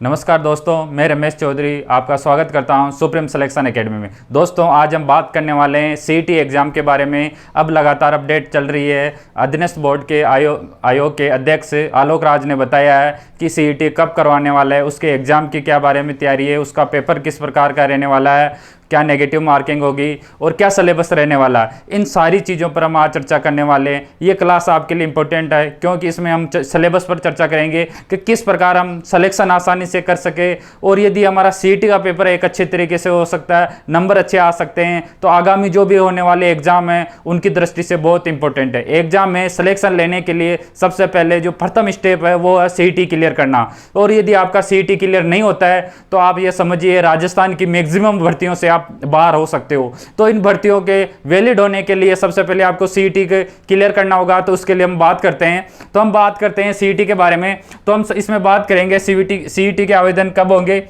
नमस्कार दोस्तों, मैं रमेश चौधरी आपका स्वागत करता हूं सुप्रीम सिलेक्शन एकेडमी में। दोस्तों, आज हम बात करने वाले हैं सीईटी एग्ज़ाम के बारे में। अब लगातार अपडेट चल रही है। अधीनस्थ बोर्ड के आयोग के अध्यक्ष आलोक राज ने बताया है कि सीईटी कब करवाने वाला है, उसके एग्ज़ाम की क्या बारे में तैयारी है, उसका पेपर किस प्रकार का रहने वाला है, क्या नेगेटिव मार्किंग होगी और क्या सिलेबस रहने वाला है। इन सारी चीज़ों पर हम आज चर्चा करने वाले हैं। ये क्लास आपके लिए इंपॉर्टेंट है क्योंकि इसमें हम सिलेबस पर चर्चा करेंगे कि किस प्रकार हम सिलेक्शन आसानी से कर सके, और यदि हमारा सीईटी का पेपर एक अच्छे तरीके से हो सकता है, नंबर अच्छे आ सकते हैं, तो आगामी जो भी होने वाले एग्जाम हैं उनकी दृष्टि से बहुत इंपॉर्टेंट है। एग्जाम में सिलेक्शन लेने के लिए सबसे पहले जो प्रथम स्टेप है वो है सीईटी क्लियर करना। और यदि आपका सीईटी क्लियर नहीं होता है तो आप ये समझिए राजस्थान की मैक्सिमम भर्तियों से आप बाहर हो सकते हो। तो इन भर्तियों के वैलिड होने के लिए सबसे पहले आपको सीईटी क्लियर करना होगा। तो उसके लिए हम बात करते हैं सीईटी के बारे में। तो हम इसमें बात करेंगे सीईटी के आवेदन कब होंगे,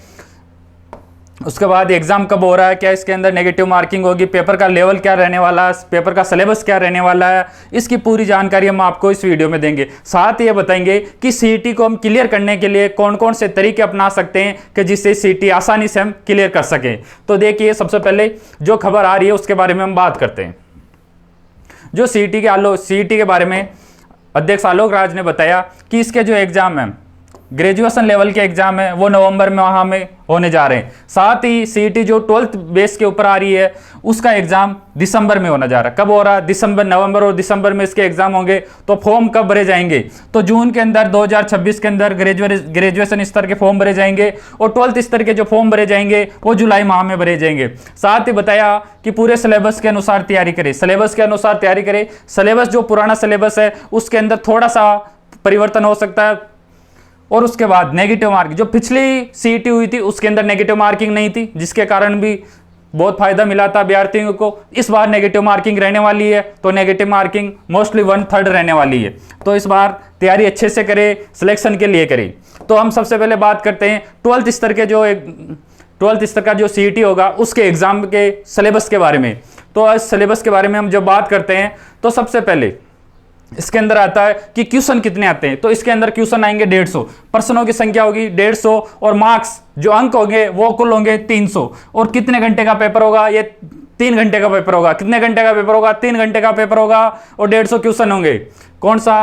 उसके बाद एग्जाम कब हो रहा है, क्या इसके अंदर नेगेटिव मार्किंग होगी, पेपर का लेवल क्या रहने वाला है, पेपर का सिलेबस क्या रहने वाला है, इसकी पूरी जानकारी हम आपको इस वीडियो में देंगे। साथ ही ये बताएंगे कि सीईटी को हम क्लियर करने के लिए कौन कौन से तरीके अपना सकते हैं कि जिससे सीईटी आसानी से हम क्लियर कर सकें। तो देखिए, सबसे पहले जो खबर आ रही है उसके बारे में हम बात करते हैं। जो सीईटी के बारे में अध्यक्ष आलोक राज ने बताया कि इसके जो एग्जाम है, ग्रेजुएशन लेवल के एग्जाम है, वो नवंबर में वहाँ में होने जा रहे हैं। साथ ही सीईटी जो 12th बेस के ऊपर आ रही है उसका एग्जाम दिसंबर में होना जा रहा है। कब हो रहा है? नवंबर और दिसंबर में इसके एग्जाम होंगे। तो फॉर्म कब भरे जाएंगे? तो जून के अंदर 2026 के अंदर ग्रेजुएशन स्तर के फॉर्म भरे जाएंगे और 12th स्तर के जो फॉर्म भरे जाएंगे वो जुलाई माह में भरे जाएंगे। साथ ही बताया कि पूरे सिलेबस के अनुसार तैयारी करें। सिलेबस जो पुराना सिलेबस है उसके अंदर थोड़ा सा परिवर्तन हो सकता है। और उसके बाद नेगेटिव मार्किंग, जो पिछली सीईटी हुई थी उसके अंदर नेगेटिव मार्किंग नहीं थी, जिसके कारण भी बहुत फायदा मिला था अभ्यर्थियों को। इस बार नेगेटिव मार्किंग रहने वाली है, तो नेगेटिव मार्किंग मोस्टली 1/3 रहने वाली है। तो इस बार तैयारी अच्छे से करें, सिलेक्शन के लिए करें। तो हम सबसे पहले बात करते हैं 12th स्तर का जो सीईटी होगा उसके एग्जाम के सिलेबस के बारे में। तो इस सिलेबस के बारे में हम जब बात करते हैं तो सबसे पहले इसके अंदर आता है कि क्वेश्चन कितने आते हैं। तो इसके अंदर क्वेश्चन आएंगे 150, प्रश्नों की संख्या होगी 150 और मार्क्स जो अंक होंगे वो कुल होंगे 300। और कितने घंटे का पेपर होगा? ये 3 घंटे का पेपर होगा। कितने घंटे का पेपर होगा? 3 घंटे का पेपर होगा और 150 क्वेश्चन होंगे। कौन सा?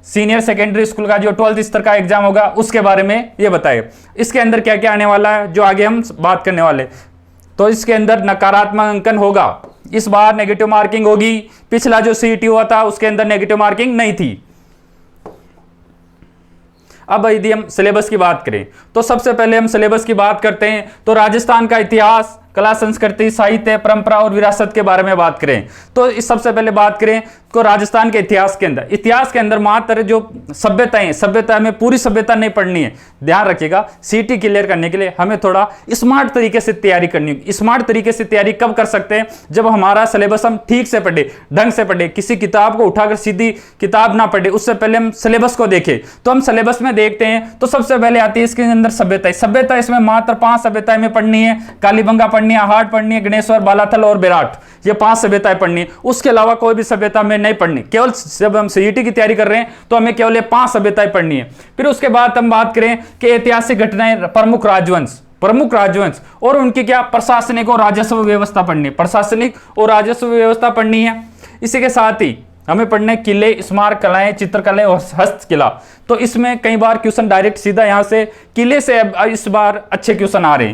सीनियर सेकेंडरी स्कूल का जो 12th स्तर का एग्जाम होगा उसके बारे में ये बताए। इसके अंदर क्या क्या आने वाला है जो आगे हम बात करने वाले। तो इसके अंदर नकारात्मक अंकन होगा। इस बार नेगेटिव मार्किंग होगी। पिछला जो सीईटी हुआ था उसके अंदर नेगेटिव मार्किंग नहीं थी। अब यदि हम सिलेबस की बात करें तो सबसे पहले हम सिलेबस की बात करते हैं तो राजस्थान का इतिहास, कला, संस्कृति, साहित्य, परंपरा और विरासत के बारे में बात करें तो इस सबसे पहले बात करें तो राजस्थान के इतिहास के अंदर मात्र जो सभ्यता में पूरी सभ्यता नहीं पढ़नी है। ध्यान रखिएगा, सीईटी क्लियर करने के लिए हमें थोड़ा स्मार्ट तरीके से तैयारी करनी है। स्मार्ट तरीके से तैयारी कब कर सकते हैं? जब हमारा सिलेबस हम ठीक से पढ़े, ढंग से पढ़े, किसी किताब को उठाकर सीधी किताब ना पढ़े, उससे पहले हम सिलेबस को देखें। तो हम सिलेबस में देखते हैं तो सबसे पहले आती है इसके अंदर सभ्यता। इसमें मात्र 5 सभ्यताएं में पढ़नी है। कालीबंगा पढ़नी है, हाट पढ़नी है, गणेश्वर, बालाथल और विराट, ये 5 सभ्यताएं पढ़नी है। उसके अलावा कोई भी सभ्यता में नहीं पढ़नी। केवल जब हम सीईटी की तैयारी कर रहे हैं तो हमें केवल ये 5 सभ्यताएं पढ़नी है। फिर उसके बाद हम बात करें कि ऐतिहासिक घटनाएं, प्रमुख राजवंश और उनकी क्या प्रशासनिक और राजस्व व्यवस्था पढ़नी है। इसी के साथ ही हमें पढ़ने किले, स्मारक कलाएं, चित्रकलाएं और हस्तकला। तो इसमें कई बार क्वेश्चन डायरेक्ट सीधा यहां से किले से इस बार अच्छे क्वेश्चन आ रहे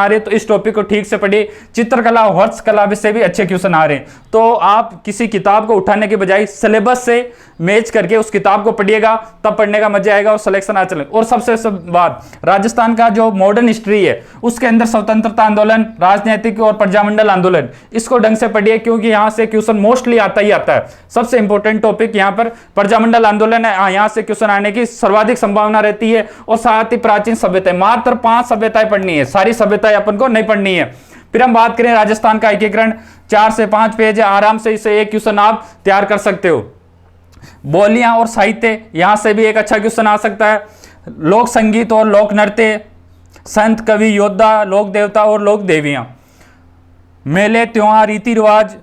हैं। तो इस टॉपिक को ठीक से पढ़िए। चित्रकला और हस्तकला से भी अच्छे क्वेश्चन आ रहे हैं। तो आप किसी किताब को उठाने के बजाय सिलेबस से मैच करके उस किताब को पढ़िएगा, तब पढ़ने का मजा आएगा और सिलेक्शन आ चलेगा। और सबसे बात, राजस्थान का जो मॉडर्न हिस्ट्री है उसके अंदर स्वतंत्रता आंदोलन, राजनीतिक और प्रजामंडल आंदोलन, इसको ढंग से पढ़िए क्योंकि यहां से क्वेश्चन मोस्टली आता है। सबसे इंपॉर्टेंट टॉपिक यहां पर प्रजामंडल आंदोलन है, यहां से क्वेश्चन आने की सर्वाधिक संभावना रहती है। और साथ ही प्राचीन सभ्यताएं, मात्र 5 सभ्यताएं पढ़नी है, सारी सभ्यताएं अपन को नहीं पढ़नी है। फिर हम बात करें राजस्थान का एकीकरण, 4 से 5 पेज है, आराम से इसे एक क्वेश्चन आप तैयार कर सकते हो। बोलियां और साहित्य, यहां से भी एक अच्छा क्वेश्चन आ सकता है। लोक संगीत और लोक नृत्य, संत, कवि, योद्धा, लोक देवता और लोक देवियां, मेले, त्योहार, रीति रिवाज,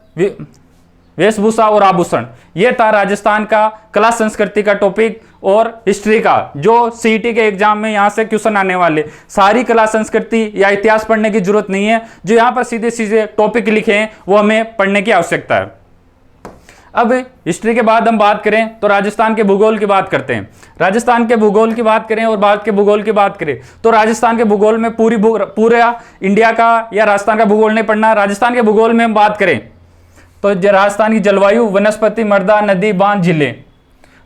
वेशभूषा और आभूषण। यह था राजस्थान का कला संस्कृति का टॉपिक। और हिस्ट्री का, जो सीईटी के एग्जाम में यहाँ से क्वेश्चन आने वाले, सारी कला संस्कृति या इतिहास पढ़ने की जरूरत नहीं है। जो यहाँ पर सीधे सीधे टॉपिक लिखे हैं वो हमें पढ़ने की आवश्यकता है। अब हिस्ट्री के बाद हम बात करें तो राजस्थान के भूगोल की बात करते हैं। राजस्थान के भूगोल की बात करें और भारत के भूगोल की बात करें तो राजस्थान के भूगोल में पूरा इंडिया का या राजस्थान का भूगोल नहीं पढ़ना। राजस्थान के भूगोल में हम बात करें तो राजस्थान की जलवायु, वनस्पति, मृदा, नदी, बांध, झीलें,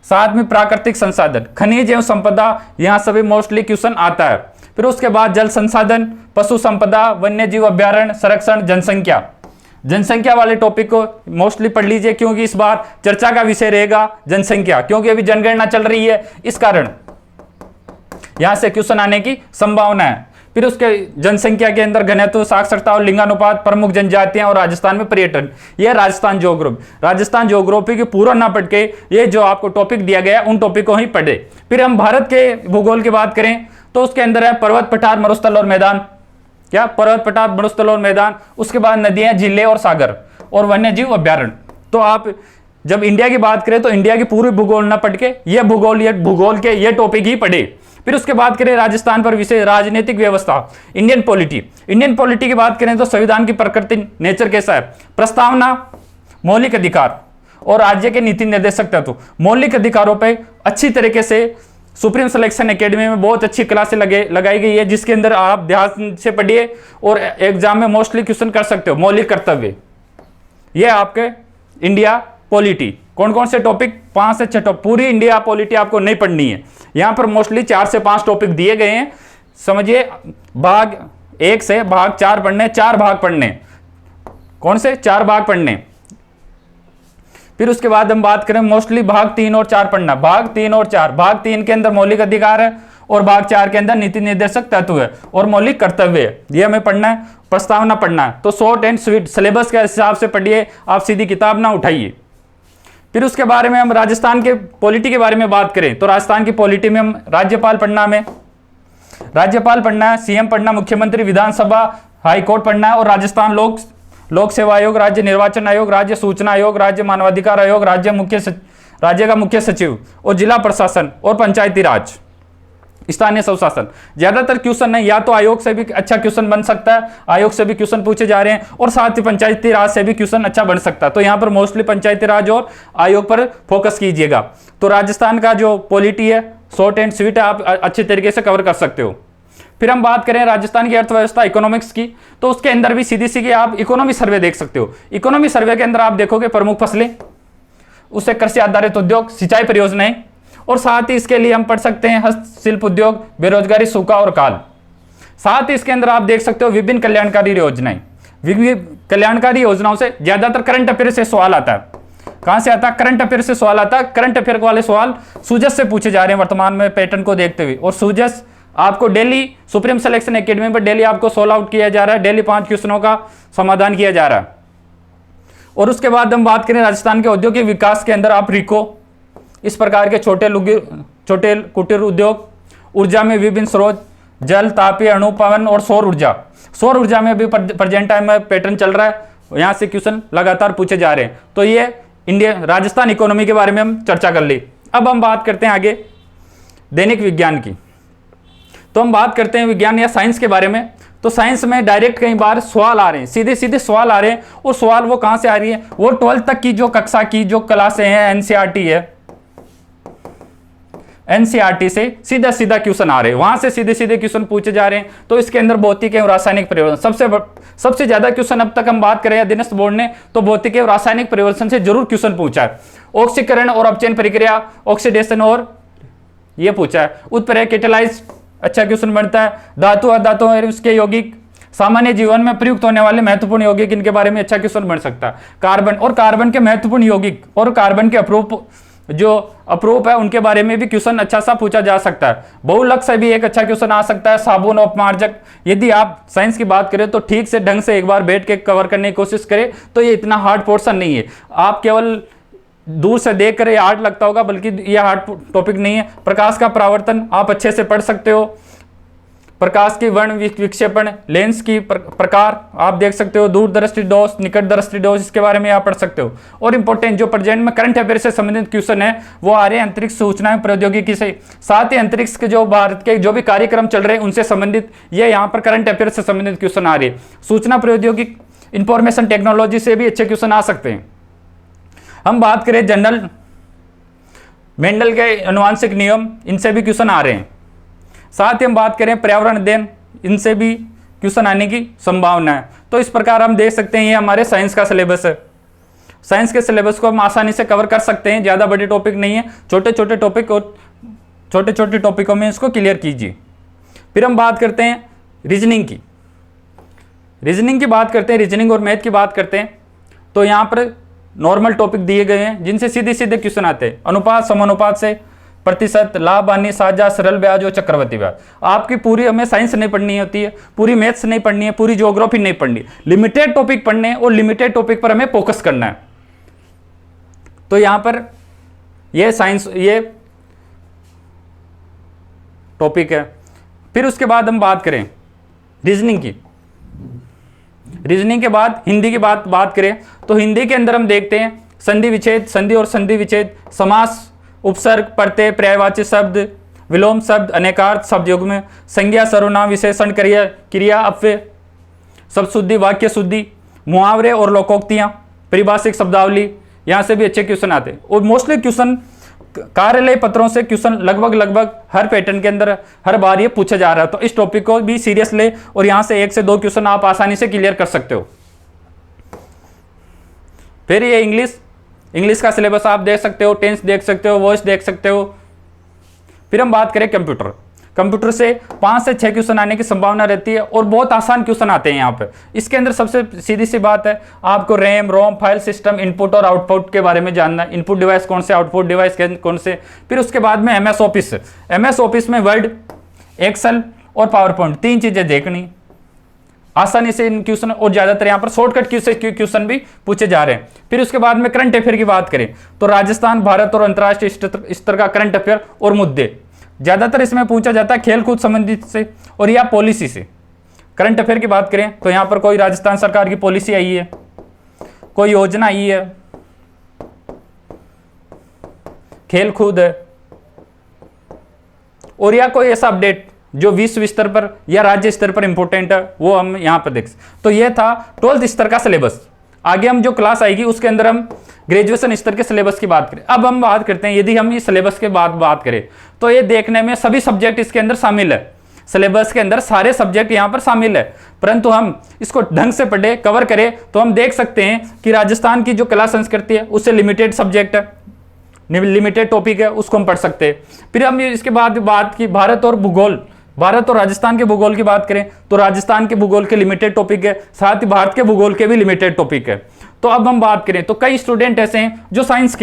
साथ में प्राकृतिक संसाधन, खनिज एवं संपदा, यहाँ सभी मोस्टली क्वेश्चन आता है। फिर उसके बाद जल संसाधन, पशु संपदा, वन्य जीव अभ्यारण्य, संरक्षण, जनसंख्या। जनसंख्या वाले टॉपिक को मोस्टली पढ़ लीजिए क्योंकि इस बार चर्चा का विषय रहेगा जनसंख्या, क्योंकि अभी जनगणना चल रही है, इस कारण यहां से क्वेश्चन आने की संभावना है। फिर उसके जनसंख्या के अंदर घनत्व, साक्षरता और लिंगानुपात, प्रमुख जनजातियां और राजस्थान में पर्यटन, यह राजस्थान ज्योग्राफी। राजस्थान ज्योग्राफी के पूरा ना पढ़ के ये जो आपको टॉपिक दिया गया उन टॉपिक को ही पढ़े। फिर हम भारत के भूगोल की बात करें तो उसके अंदर है पर्वत, पठार, मरुस्थल और मैदान। क्या? पर्वत, पठार, मरुस्थल और मैदान। उसके बाद नदियां, झीलें और सागर और वन्य जीव अभ्यारण्य। तो आप जब इंडिया की बात करें तो इंडिया की पूरी भूगोल ना पढ़ के ये भूगोल के ये टॉपिक ही पढ़े। फिर उसके बाद करें राजस्थान पर विषय राजनीतिक व्यवस्था, इंडियन पॉलिटी। इंडियन पॉलिटी की बात करें तो संविधान की प्रकृति, नेचर कैसा है, प्रस्तावना, मौलिक अधिकार और राज्य के नीति निर्देशक तत्व। मौलिक अधिकारों पर अच्छी तरीके से सुप्रीम सिलेक्शन एकेडमी में बहुत अच्छी क्लासें लगाई गई है, जिसके अंदर आप ध्यान से पढ़िए और एग्जाम में मोस्टली क्वेश्चन कर सकते हो। मौलिक कर्तव्य, ये आपके इंडिया पॉलिटी। कौन कौन से टॉपिक? 5 से 6 टॉपिक। पूरी इंडिया पॉलिटी आपको नहीं पढ़नी है, यहां पर मोस्टली 4 से 5 टॉपिक दिए गए हैं। समझिए, भाग 1 से भाग 4 पढ़ने, 4 भाग पढ़ने। कौन से? 4 भाग पढ़ने। फिर उसके बाद हम बात करें मोस्टली भाग 3 और 4 पढ़ना। भाग 3 और 4, भाग 3 के अंदर मौलिक अधिकार है और भाग 4 के अंदर नीति निर्देशक तत्व है और मौलिक कर्तव्य है, ये हमें पढ़ना है। प्रस्तावना पढ़ना है तो शॉर्ट एंड स्वीट सिलेबस के हिसाब से पढ़िए, आप सीधी किताब ना उठाइए। फिर उसके बारे में हम राजस्थान के पॉलिटी के बारे में बात करें तो राजस्थान की पॉलिटी में हम राज्यपाल पढ़ना, हमें राज्यपाल पढ़ना है, सीएम पढ़ना, मुख्यमंत्री, विधानसभा, हाईकोर्ट पढ़ना है और राजस्थान लोक सेवा आयोग, राज्य निर्वाचन आयोग, राज्य सूचना आयोग, राज्य मानवाधिकार आयोग, राज्य का मुख्य सचिव और जिला प्रशासन और पंचायती राज, स्थानीय स्वशासन। ज्यादातर क्वेश्चन नहीं, या तो आयोग से भी अच्छा क्वेश्चन बन सकता है, आयोग से भी क्वेश्चन पूछे जा रहे हैं और साथ ही पंचायती राज से भी क्वेश्चन अच्छा बन सकता है। तो यहाँ पर मोस्टली पंचायती राज और आयोग पर फोकस कीजिएगा। तो राजस्थान का जो पॉलिटी है शॉर्ट एंड स्वीट है, आप अच्छे तरीके से कवर कर सकते हो। फिर हम बात करें राजस्थान की अर्थव्यवस्था, इकोनॉमिक्स की, तो उसके अंदर भी सीधी सीधी आप इकोनॉमी सर्वे देख सकते हो। इकोनॉमी सर्वे के अंदर आप देखोगे प्रमुख फसलें, उससे कृषि आधारित उद्योग, सिंचाई परियोजनाएं और साथ ही इसके लिए हम पढ़ सकते हैं हस्तशिल्प उद्योग, बेरोजगारी, सूखा और काल। साथ ही इसके अंदर आप देख सकते हो विभिन्न कल्याणकारी योजनाएं। विभिन्न कल्याणकारी योजनाओं से ज्यादातर करंट अफेयर से सवाल आता है। कहां से आता है? करंट अफेयर से सवाल आता है। करंट अफेयर वाले सवाल सूजस से पूछे जा रहे हैं वर्तमान में पैटर्न को देखते हुए, और सूजस आपको डेली सुप्रीम सिलेक्शन एकेडमी पर डेली आपको सोल्व आउट किया जा रहा है, डेली 5 क्वेश्चनों का समाधान किया जा रहा है। और उसके बाद हम बात करें राजस्थान के औद्योगिक विकास के अंदर आप रिको, इस प्रकार के छोटे कुटीर उद्योग, ऊर्जा में विभिन्न स्रोत, जल, तापीय, अणु, पवन और सौर ऊर्जा। सौर ऊर्जा में भी प्रेजेंट टाइम में पैटर्न चल रहा है, यहाँ से क्वेश्चन लगातार पूछे जा रहे हैं। तो ये राजस्थान इकोनॉमी के बारे में हम चर्चा कर ली। अब हम बात करते हैं आगे दैनिक विज्ञान की। तो हम बात करते हैं विज्ञान या साइंस के बारे में। तो साइंस में डायरेक्ट कई बार सवाल आ रहे हैं, सीधे सीधे सवाल आ रहे हैं, और सवाल वो कहां से आ रही है? वो 12th तक की जो कक्षा की जो क्लासें हैं, एनसीईआरटी है, एनसीईआरटी से सीधा सीधा क्वेश्चन आ रहे हैं, वहां से सीधे सीधे क्वेश्चन पूछे जा रहे हैं। तो इसके अंदर भौतिक एवं रासायनिक परिवर्तन सबसे ज्यादा क्वेश्चन अब तक हम बात करें अधीनस्थ बोर्ड ने तो भौतिक एवं रासायनिक परिवर्तन से जरूर क्वेश्चन पूछा है। ऑक्सीकरण और अपचयन प्रक्रिया, ऑक्सीडेशन और ये पूछा है। उत्प्रेरक, कैटालाइज अच्छा क्वेश्चन बनता है। धातु, अधातु और उसके यौगिक, सामान्य जीवन में प्रयुक्त होने वाले महत्वपूर्ण यौगिक, इनके बारे में अच्छा क्वेश्चन बन सकता है। कार्बन और कार्बन के महत्वपूर्ण यौगिक और कार्बन के अपरूप है उनके बारे में भी क्वेश्चन अच्छा सा पूछा जा सकता है। बहुलक से भी एक अच्छा क्वेश्चन आ सकता है। साबुन, अपमार्जक। यदि आप साइंस की बात करें तो ठीक से ढंग से एक बार बैठ के कवर करने की कोशिश करें तो ये इतना हार्ड पोर्शन नहीं है। आप केवल दूर से देख कर ये हार्ड लगता होगा, बल्कि ये हार्ड टॉपिक नहीं है। प्रकाश का परावर्तन आप अच्छे से पढ़ सकते हो। प्रकाश की वर्ण विक्षेपण, लेंस की प्रकार आप देख सकते हो, दूरदृष्टि दोष, निकट दृष्टि दोष, इसके बारे में आप पढ़ सकते हो। और इंपॉर्टेंट जो प्रेजेंट में करंट अफेयर से संबंधित क्वेश्चन है वो आ रहे हैं अंतरिक्ष सूचना प्रौद्योगिकी से, साथ ही अंतरिक्ष के जो भारत के जो भी कार्यक्रम चल रहे हैं उनसे संबंधित ये यहाँ पर करंट अफेयर से संबंधित क्वेश्चन आ रहे हैं। सूचना प्रौद्योगिकी इंफॉर्मेशन टेक्नोलॉजी से भी अच्छे क्वेश्चन आ सकते हैं। हम बात करें जनरल मेंडल के आनुवंशिक नियम, इनसे भी क्वेश्चन आ रहे हैं। साथ ही हम बात करें पर्यावरण अध्ययन, इनसे भी क्वेश्चन आने की संभावना है। तो इस प्रकार हम देख सकते हैं ये हमारे साइंस का सिलेबस है। साइंस के सिलेबस को हम आसानी से कवर कर सकते हैं, ज़्यादा बड़े टॉपिक नहीं है, छोटे छोटे टॉपिक और छोटे छोटे टॉपिकों में इसको क्लियर कीजिए। फिर हम बात करते हैं रीजनिंग की। रीजनिंग की बात करते हैं, रीजनिंग और मैथ की बात करते हैं। तो यहाँ पर नॉर्मल टॉपिक दिए गए हैं जिनसे सीधे सीधे क्वेश्चन आते हैं। अनुपात, समानुपात से, प्रतिशत, लाभ हानि, साझा, सरल ब्याज और चक्रवृद्धि ब्याज। आपकी पूरी हमें साइंस नहीं पढ़नी होती है, पूरी मैथ्स नहीं पढ़नी है, पूरी ज्योग्राफी नहीं पढ़नी, लिमिटेड टॉपिक पढ़ने और लिमिटेड टॉपिक पर हमें फोकस करना है। तो यहां पर ये साइंस ये टॉपिक है। फिर उसके बाद हम बात करें रीजनिंग की। रीजनिंग के बाद हिंदी की बात करें तो हिंदी के अंदर हम देखते हैं संधि विच्छेद, संधि और संधि विच्छेद, समास, उपसर्ग, प्रत्यय, पर्यायवाची शब्द, विलोम शब्द, अनेकार्थ शब्द युग्म, संज्ञा, सर्वनाम, विशेषण, क्रिया, अपव्यय, शब्द शुद्धि, वाक्य शुद्धि, मुहावरे और लोकोक्तियां, परिभाषिक शब्दावली, यहां से भी अच्छे क्वेश्चन आते हैं। और मोस्टली क्वेश्चन कार्यालय पत्रों से क्वेश्चन लगभग हर पैटर्न के अंदर हर बार ये पूछा जा रहा है। तो इस टॉपिक को भी सीरियस ले और यहां से 1 से 2 क्वेश्चन आप आसानी से क्लियर कर सकते हो। फिर ये इंग्लिश का सिलेबस आप देख सकते हो, टेंस देख सकते हो, वॉइस देख सकते हो। फिर हम बात करें कंप्यूटर से 5 से 6 क्वेश्चन आने की संभावना रहती है और बहुत आसान क्वेश्चन आते हैं यहाँ पे। इसके अंदर सबसे सीधी सी बात है, आपको रैम, रोम, फाइल सिस्टम, इनपुट और आउटपुट के बारे में जानना है। इनपुट डिवाइस कौन से, आउटपुट डिवाइस कौन से। फिर उसके बाद में एमएस ऑफिस में वर्ड, एक्सेल और पावर पॉइंट 3 चीजें देखनी आसानी से इन क्वेश्चन, और ज्यादातर यहाँ पर शॉर्टकट क्वेश्चन भी पूछे जा रहे हैं। फिर उसके बाद में करंट अफेयर की बात करें तो राजस्थान, भारत और अंतर्राष्ट्रीय स्तर का करंट अफेयर और मुद्दे ज्यादातर इसमें पूछा जाता है खेल कूद संबंधित से और या पॉलिसी से। करंट अफेयर की बात करें तो यहाँ पर कोई राजस्थान सरकार की पॉलिसी आई है, कोई योजना आई है, खेल कूद है, और या कोई ऐसा अपडेट जो विश्व स्तर पर या राज्य स्तर पर इंपॉर्टेंट है, वो हम यहाँ पर देख। तो ये था 12th स्तर का सिलेबस। आगे हम जो क्लास आएगी उसके अंदर हम ग्रेजुएशन स्तर के सिलेबस की बात करें। अब हम बात करते हैं, यदि हम इस सिलेबस के बाद बात करें तो ये देखने में सभी सब्जेक्ट इसके अंदर शामिल है। सिलेबस के अंदर सारे सब्जेक्ट यहाँ पर शामिल है, परंतु हम इसको ढंग से पढ़े, कवर करें तो हम देख सकते हैं कि राजस्थान की जो कला संस्कृति है उससे लिमिटेड सब्जेक्ट है, लिमिटेड टॉपिक है, उसको हम पढ़ सकते हैं। फिर हम इसके बाद बात की भारत और राजस्थान के भूगोल की बात करें तो राजस्थान के भूगोल के लिमिटेड टॉपिक है, साथ ही भारत के भूगोल के भी लिमिटेड टॉपिक है। तो अब हम बात करें तो कई स्टूडेंट ऐसे हैं जो साइंस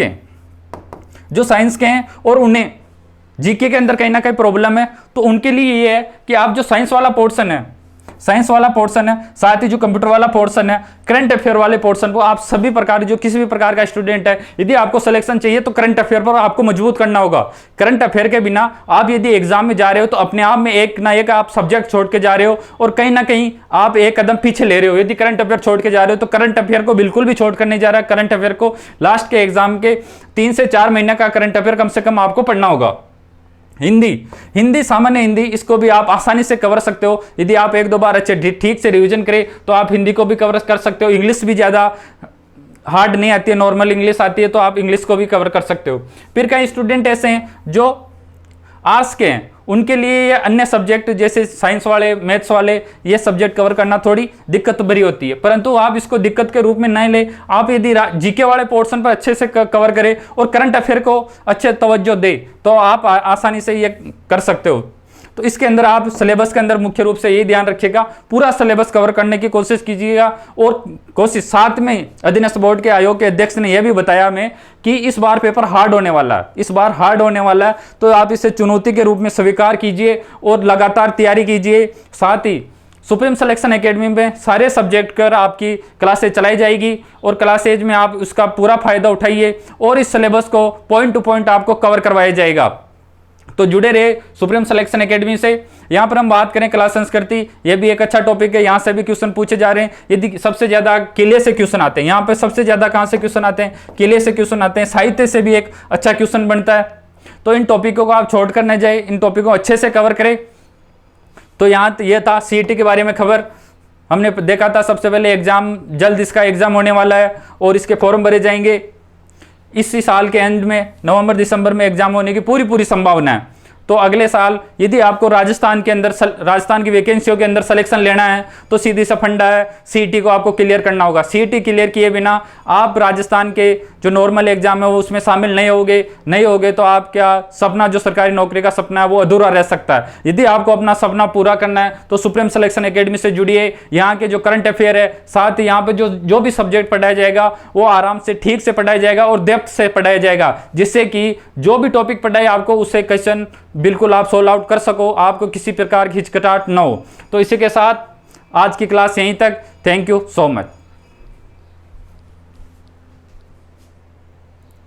के हैं और उन्हें जीके के अंदर कहीं ना कहीं प्रॉब्लम है। तो उनके लिए ये है कि आप जो साइंस वाला पोर्शन है, साथ ही जो कंप्यूटर वाला पोर्शन है, करंट अफेयर वाले पोर्शन को आप सभी प्रकार, जो किसी भी प्रकार का स्टूडेंट है, यदि आपको सिलेक्शन चाहिए तो करंट अफेयर पर आपको मजबूत करना होगा। करंट अफेयर के बिना आप यदि एग्जाम में जा रहे हो तो अपने आप में एक ना एक आप सब्जेक्ट छोड़ के जा रहे हो और कहीं ना कहीं आप एक कदम पीछे ले रहे हो। यदि करंट अफेयर छोड़ के जा रहे हो तो करंट अफेयर को बिल्कुल भी छोड़कर नहीं जा रहा है। करंट अफेयर को लास्ट के एग्जाम के 3 से 4 महीने का करंट अफेयर कम से कम आपको पढ़ना होगा। हिंदी सामान्य हिंदी, इसको भी आप आसानी से कवर सकते हो। यदि आप 1-2 बार अच्छे ठीक से रिवीजन करें तो आप हिंदी को भी कवर कर सकते हो। इंग्लिश भी ज़्यादा हार्ड नहीं आती है, नॉर्मल इंग्लिश आती है, तो आप इंग्लिश को भी कवर कर सकते हो। फिर कई स्टूडेंट ऐसे हैं जो आर्ट्स के हैं, उनके लिए ये अन्य सब्जेक्ट जैसे साइंस वाले, मैथ्स वाले, ये सब्जेक्ट कवर करना थोड़ी दिक्कत भरी होती है, परंतु आप इसको दिक्कत के रूप में नहीं ले। आप यदि जीके वाले पोर्शन पर अच्छे से कवर करें और करंट अफेयर को अच्छे तवज्जो दे तो आप आसानी से ये कर सकते हो। तो इसके अंदर आप सिलेबस के अंदर मुख्य रूप से ये ध्यान रखिएगा, पूरा सिलेबस कवर करने की कोशिश कीजिएगा। और कोशिश साथ में अधीनस्थ बोर्ड के आयोग के अध्यक्ष ने यह भी बताया हमें कि इस बार पेपर हार्ड होने वाला है, तो आप इसे चुनौती के रूप में स्वीकार कीजिए और लगातार तैयारी कीजिए। साथ ही सुप्रीम सिलेक्शन एकेडमी में सारे सब्जेक्ट कर आपकी क्लासेज चलाई जाएगी और क्लासेज में आप उसका पूरा फायदा उठाइए और इस सिलेबस को पॉइंट टू पॉइंट आपको कवर करवाया जाएगा। तो जुड़े रहे सुप्रीम सिलेक्शन एकेडमी से। यहाँ पर हम बात करें क्लास संस्कृति, ये भी एक अच्छा टॉपिक है, यहाँ से भी क्वेश्चन पूछे जा रहे हैं। यदि सबसे ज्यादा किले से क्वेश्चन आते हैं, यहाँ पे सबसे ज्यादा कहाँ से क्वेश्चन आते हैं, किले से क्वेश्चन आते हैं। साहित्य से भी एक अच्छा क्वेश्चन बनता है। तो इन टॉपिकों को आप छोड़कर न जाए, इन टॉपिकों को अच्छे से कवर करें। तो यहाँ ये था सीईटी के बारे में खबर। हमने देखा था सबसे पहले एग्जाम, जल्द इसका एग्जाम होने वाला है और इसके फॉर्म भरे जाएंगे। इसी साल के एंड में नवंबर दिसंबर में एग्जाम होने की पूरी संभावना है। तो अगले साल यदि आपको राजस्थान की वैकेंसियों के अंदर सिलेक्शन लेना है तो सीधी सा फंडा है, सीईटी को आपको क्लियर करना होगा। सीईटी क्लियर किए बिना आप राजस्थान के जो नॉर्मल एग्जाम है वो उसमें शामिल नहीं होगे तो आपका सपना, जो सरकारी नौकरी का सपना है, वो अधूरा रह सकता है। यदि आपको अपना सपना पूरा करना है तो सुप्रीम सिलेक्शन एकेडमी से जुड़िए। यहाँ के जो करंट अफेयर है, साथ ही यहाँ पे जो भी सब्जेक्ट पढ़ाया जाएगा वो आराम से ठीक से पढ़ाया जाएगा और डेप्थ से पढ़ाया जाएगा, जिससे कि जो भी टॉपिक पढ़ाए आपको उससे क्वेश्चन बिल्कुल आप सोल्व आउट कर सको, आपको किसी प्रकार की हिचकिचाहट ना हो। तो इसी के साथ आज की क्लास यहीं तक। Thank you so much.